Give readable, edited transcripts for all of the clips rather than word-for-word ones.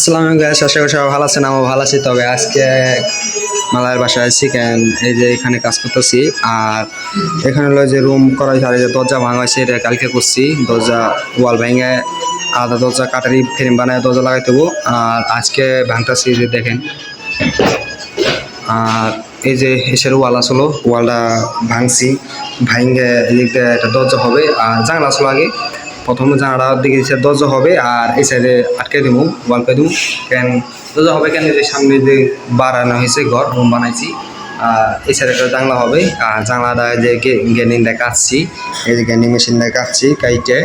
আসসালামু আলাইকুম, আশা করি সবাই ভালো আছেন। আমি ভালো আছি। তবে আজকে মালার বাসায় চিকেন এই যে এখানে কাজ করতেছি। আর এখানে হলো যে রুম করা হয়েছে, আর এই যে দরজা ভাঙা হয়েছে, এটা কালকে করছি। দরজা ওয়াল ভেঙে আলাদা দরজা কাটারি ফ্রেম বানায় দরজা লাগাই দেবো। আর আজকে ভাঙতেছি, যে দেখেন। আর এই যে এসের ওয়াল আসলো, ওয়ালটা ভাঙছি, ভাঙে এদিক দিয়ে একটা দরজা হবে। আর জানলা আসলো আগে, প্রথমে জানালার দিকে দরজা হবে, আর এই সাইডে আটকে দিব, ওয়ালকে দিব। কেন দরজা হবে কেন, যে সামনে যে বাড়ানো হয়েছে, ঘর রুম বানাইছি। আর এই সাইডে একটা জানলা হবে। আর জানলাটা যে গ্যানিংটা কাটছি, এই যে গ্যানিং মেশিনটা কাটছি, কাইটে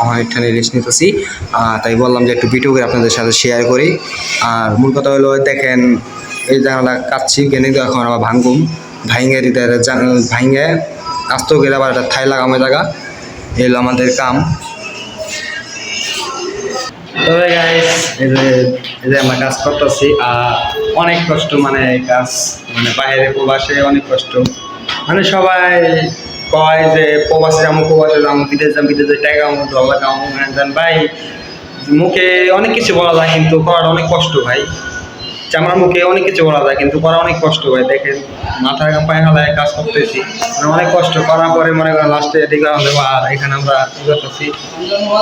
অনেকখানি রেস্ট নিতেছি। তাই বললাম যে একটু ভিডিও করে আপনাদের সাথে শেয়ার করি। আর মূল কথা হলো, দেখেন এই জানলা কাটছি, গ্যানিং এখন আবার ভাঙুম, ভাঙে দিতে ভাঙে আস্ত করে আবার একটা থাই লাগামো জায়গা। এগুলো আমাদের কাম। তবে গাইস, এই যে আমরা কাজ করতেছি, আর অনেক কষ্ট, মানে কাজ, মানে বাইরে প্রবাসে অনেক কষ্ট। মানে সবাই কয় যে প্রবাসে যাবো, বিদেশে টাকা ডলার কামাবো, ভাই মুখে অনেক কিছু বলা যায়, কিন্তু করার অনেক কষ্ট ভাই। আমার মুখে অনেক কিছু বলা যায়, কিন্তু করা অনেক কষ্ট ভাই। দেখেন মাথার ঘাম পায়ে ফেলায় কাজ করতেছি, মানে অনেক কষ্ট করার পরে মনে করেন লাস্টে এদিকে আর এখানে আমরা করতেছি,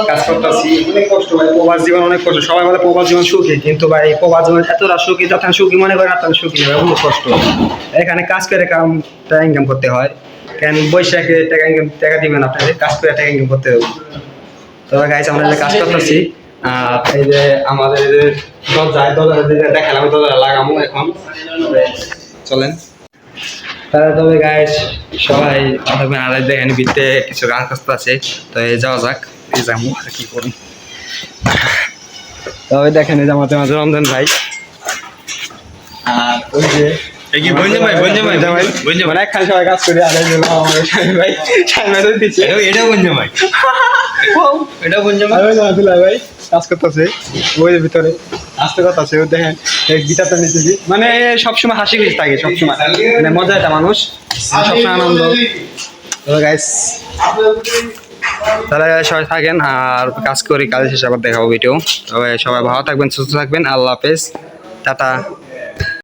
কাজ করতেছি, অনেক কষ্ট ভাই। প্রবাস জীবন অনেক কষ্ট। সবাই বলে প্রবাস জীবন সুখী, কিন্তু ভাই প্রবাস জীবন এতটা সুখী, যখন সুখী মনে করেন আপনার সুখী ভাই, অনেক কষ্ট। এখানে কাজ করে কামটা ইনকাম করতে হয়। কেন বৈশাখে টাকা দিবেন, আপনাদের কাজ করে টাকা ইনকাম করতে হবে। তবে গাইস, আমরা যে কাজ করতেছি, এই যে আমাদের যে দরজা দেখালাম, দরজা লাগামো এখন, চলেন। তবে গাইস সবাই থাকবেন। আর দেখেন ভিতরে কিছু গান কাজ আছে, তো এই যাওয়া যাক, এই যাবো আর কি করি। তবে দেখেন এই যে আমাদের মাঝে রমজান ভাই, আর ওই যে মানে একখানে সবাই কাজ করে, আর ভাই এটাও বঞ্জম ভাই, এটাও বঞ্জম ভাই কাজ করতেছে ওই ভিতরে, আসতে কথা আছে। দেখেন গিটারটা নিতেছি, মানে সবসময় হাসি খুশি থাকে, সবসময় মানে মজা একটা মানুষ, সবসময় আনন্দ। গাইস তাহলে সবাই থাকেন, আর কাজ করি, কাজ শেষে আবার দেখাবো ভিডিও। তবে সবাই ভালো থাকবেন, সুস্থ থাকবেন। আল্লাহ হাফেজ, টাটা।